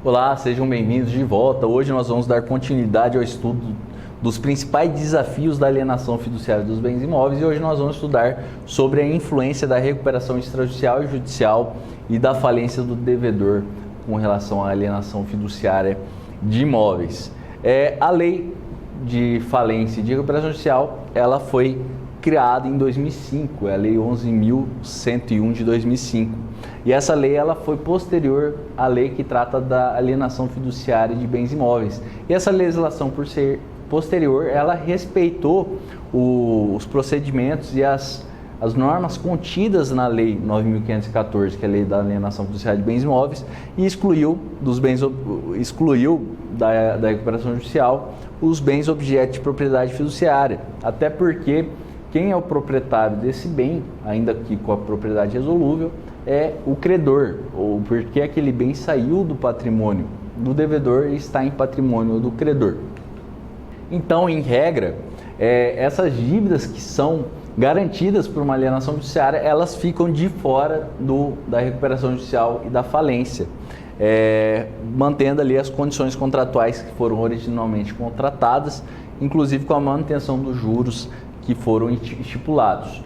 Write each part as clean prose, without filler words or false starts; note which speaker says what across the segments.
Speaker 1: Olá, sejam bem-vindos de volta. Hoje nós vamos dar continuidade ao estudo dos principais desafios da alienação fiduciária dos bens imóveis e hoje nós vamos estudar sobre a influência da recuperação extrajudicial e judicial e da falência do devedor com relação à alienação fiduciária de imóveis. A lei de falência e de recuperação judicial, ela foi criada em 2005, é a lei 11.101 de 2005. E essa lei ela foi posterior à lei que trata da alienação fiduciária de bens imóveis. E essa legislação, por ser posterior, ela respeitou os procedimentos e as normas contidas na lei 9.514, que é a lei da alienação fiduciária de bens imóveis, e excluiu da recuperação judicial os bens objeto de propriedade fiduciária, até porque quem é o proprietário desse bem, ainda que com a propriedade resolúvel, é o credor, ou porque aquele bem saiu do patrimônio do devedor e está em patrimônio do credor. Então, em regra, essas dívidas que são garantidas por uma alienação fiduciária, elas ficam de fora da recuperação judicial e da falência, mantendo ali as condições contratuais que foram originalmente contratadas, inclusive com a manutenção dos juros que foram estipulados.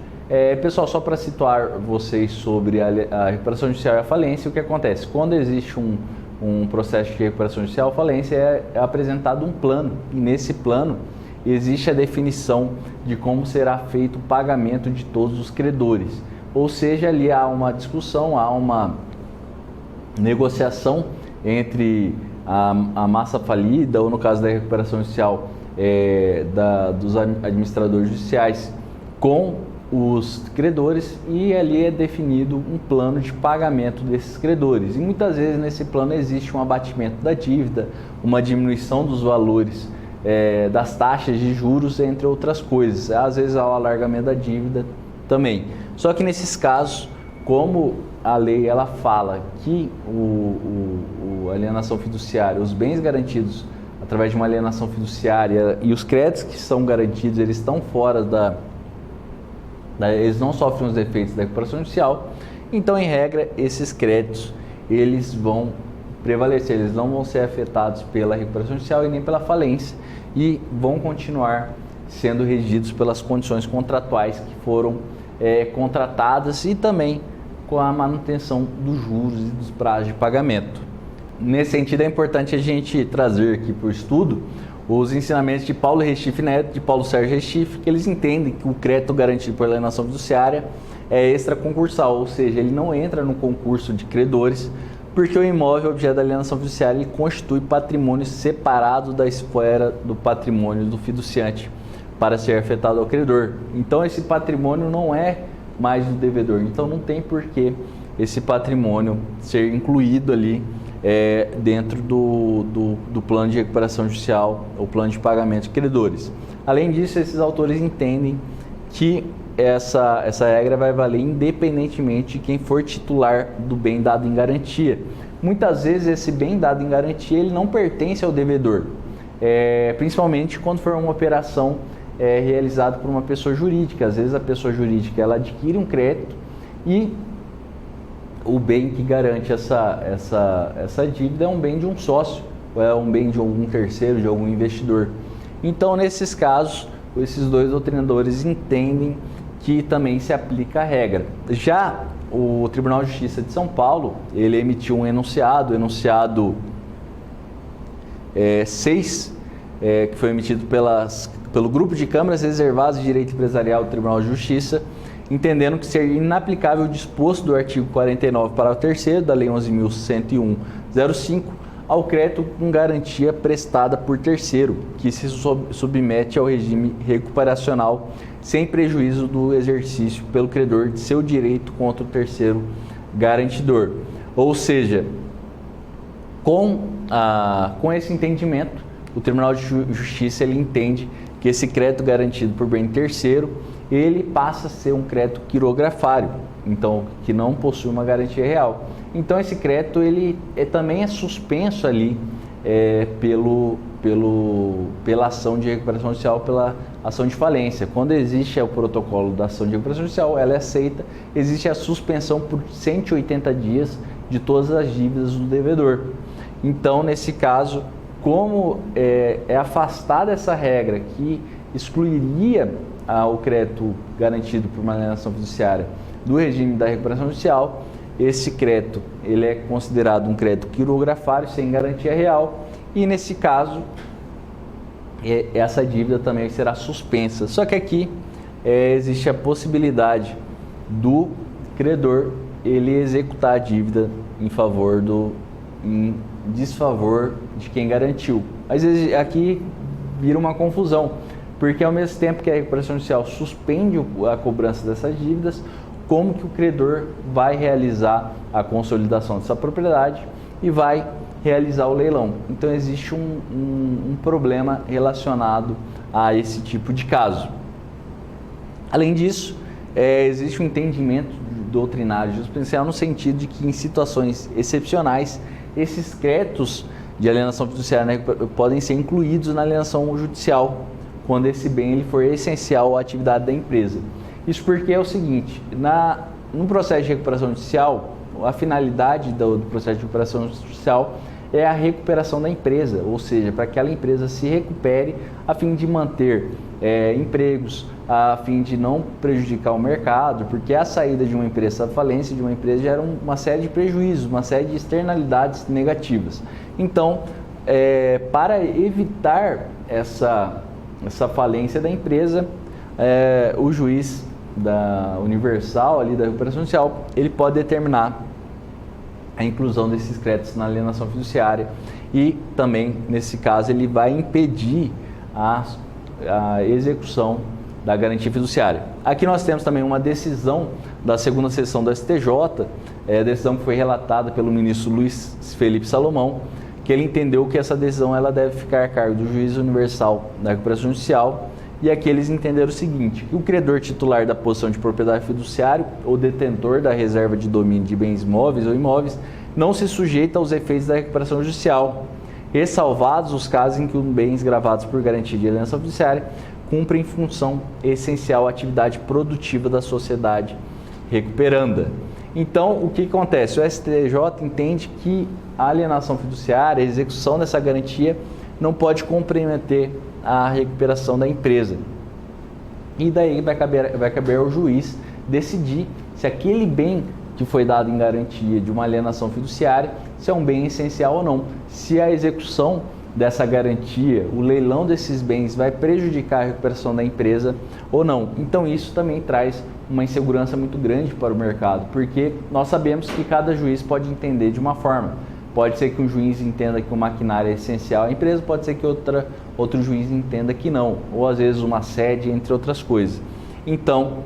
Speaker 1: Pessoal, só para situar vocês sobre a recuperação judicial e a falência, o que acontece? Quando existe um processo de recuperação judicial, a falência é apresentado um plano, e nesse plano existe a definição de como será feito o pagamento de todos os credores. Ou seja, ali há uma discussão, há uma negociação entre a massa falida, ou no caso da recuperação judicial, dos administradores judiciais com os credores, e ali é definido um plano de pagamento desses credores. E muitas vezes nesse plano existe um abatimento da dívida, uma diminuição dos valores das taxas de juros, entre outras coisas. Às vezes há o alargamento da dívida também. Só que nesses casos, como a lei ela fala que a alienação fiduciária, os bens garantidos através de uma alienação fiduciária e os créditos que são garantidos, eles estão fora eles não sofrem os efeitos da recuperação judicial, então, em regra, esses créditos eles vão prevalecer, eles não vão ser afetados pela recuperação judicial e nem pela falência e vão continuar sendo regidos pelas condições contratuais que foram contratadas e também com a manutenção dos juros e dos prazos de pagamento. Nesse sentido, é importante a gente trazer aqui para o estudo os ensinamentos de Paulo Restife Neto, de Paulo Sérgio Restife, que eles entendem que o crédito garantido por alienação fiduciária é extraconcursal, ou seja, ele não entra no concurso de credores, porque o imóvel objeto da alienação fiduciária ele constitui patrimônio separado da esfera do patrimônio do fiduciante para ser afetado ao credor. Então, esse patrimônio não é mais do devedor, então não tem por que esse patrimônio ser incluído ali dentro do plano de recuperação judicial, ou plano de pagamento de credores. Além disso, esses autores entendem que essa regra vai valer independentemente de quem for titular do bem dado em garantia. Muitas vezes esse bem dado em garantia ele não pertence ao devedor, principalmente quando for uma operação realizada por uma pessoa jurídica. Às vezes a pessoa jurídica ela adquire um crédito e o bem que garante essa dívida é um bem de um sócio, ou é um bem de algum terceiro, de algum investidor. Então, nesses casos, esses dois doutrinadores entendem que também se aplica a regra. Já o Tribunal de Justiça de São Paulo, ele emitiu um enunciado 6, que foi emitido pelo Grupo de Câmaras Reservadas de Direito Empresarial do Tribunal de Justiça, entendendo que seria inaplicável o disposto do artigo 49, parágrafo 3º da Lei 11.101/05 ao crédito com garantia prestada por terceiro, que se submete ao regime recuperacional sem prejuízo do exercício pelo credor de seu direito contra o terceiro garantidor. Ou seja, com esse entendimento, o Tribunal de Justiça ele entende que esse crédito garantido por bem terceiro ele passa a ser um crédito quirografário, então que não possui uma garantia real. Então esse crédito ele também é suspenso ali pela ação de recuperação judicial, pela ação de falência. Quando existe o protocolo da ação de recuperação judicial, ela é aceita, existe a suspensão por 180 dias de todas as dívidas do devedor. Então, nesse caso, como é afastada essa regra que excluiria o crédito garantido por uma alienação fiduciária do regime da recuperação judicial, esse crédito ele é considerado um crédito quirografário sem garantia real e, nesse caso, essa dívida também será suspensa. Só que aqui existe a possibilidade do credor ele executar a dívida em desfavor de quem garantiu. Às vezes aqui vira uma confusão, porque ao mesmo tempo que a recuperação judicial suspende a cobrança dessas dívidas, como que o credor vai realizar a consolidação dessa propriedade e vai realizar o leilão. Então existe um problema relacionado a esse tipo de caso. Além disso, existe um entendimento doutrinário jurisprudencial no sentido de que em situações excepcionais, esses créditos de alienação fiduciária podem ser incluídos na alienação judicial, quando esse bem ele for essencial à atividade da empresa. Isso porque é o seguinte, no processo de recuperação judicial, a finalidade do processo de recuperação judicial é a recuperação da empresa, ou seja, para que aquela empresa se recupere a fim de manter empregos, a fim de não prejudicar o mercado, porque a saída de uma empresa, a falência de uma empresa gera uma série de prejuízos, uma série de externalidades negativas. Então, para evitar essa falência da empresa, o juiz da Universal, ali da recuperação judicial, ele pode determinar a inclusão desses créditos na alienação fiduciária e também, nesse caso, ele vai impedir a execução da garantia fiduciária. Aqui nós temos também uma decisão da segunda sessão do STJ, a decisão que foi relatada pelo ministro Luiz Felipe Salomão, que ele entendeu que essa decisão ela deve ficar a cargo do juiz universal da recuperação judicial, e aqui eles entenderam o seguinte, que o credor titular da posição de propriedade fiduciária ou detentor da reserva de domínio de bens móveis ou imóveis não se sujeita aos efeitos da recuperação judicial, ressalvados os casos em que os bens gravados por garantia de alienação fiduciária cumprem função essencial à atividade produtiva da sociedade recuperanda. Então, o que acontece? O STJ entende que a alienação fiduciária, a execução dessa garantia, não pode comprometer a recuperação da empresa. E daí vai caber ao juiz decidir se aquele bem que foi dado em garantia de uma alienação fiduciária, se é um bem essencial ou não. Se a execução dessa garantia, o leilão desses bens vai prejudicar a recuperação da empresa ou não. Então isso também traz uma insegurança muito grande para o mercado, porque nós sabemos que cada juiz pode entender de uma forma. Pode ser que um juiz entenda que o maquinário é essencial à empresa, pode ser que outro juiz entenda que não, ou às vezes uma sede, entre outras coisas. Então,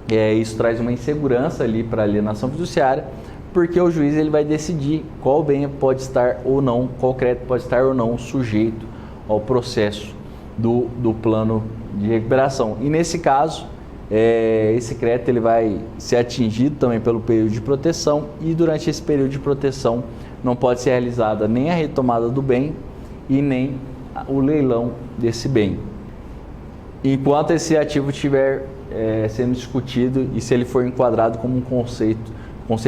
Speaker 1: isso traz uma insegurança ali para a alienação fiduciária, porque o juiz ele vai decidir qual bem pode estar ou não, qual crédito pode estar ou não sujeito ao processo do plano de recuperação. E nesse caso, esse crédito ele vai ser atingido também pelo período de proteção, e durante esse período de proteção não pode ser realizada nem a retomada do bem e nem o leilão desse bem, enquanto esse ativo estiver sendo discutido e se ele for enquadrado como um conceito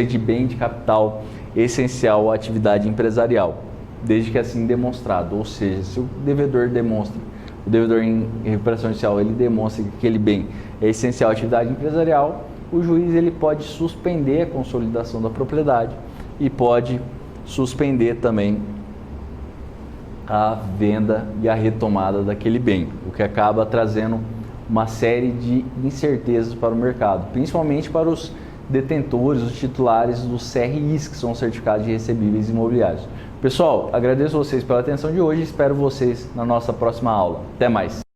Speaker 1: de bem de capital essencial à atividade empresarial, desde que assim demonstrado. Ou seja, se o devedor em recuperação judicial ele demonstra que aquele bem é essencial à atividade empresarial, o juiz ele pode suspender a consolidação da propriedade e pode suspender também a venda e a retomada daquele bem, o que acaba trazendo uma série de incertezas para o mercado, principalmente para os detentores, os titulares dos CRIs, que são certificados de recebíveis imobiliários. Pessoal, agradeço vocês pela atenção de hoje e espero vocês na nossa próxima aula. Até mais!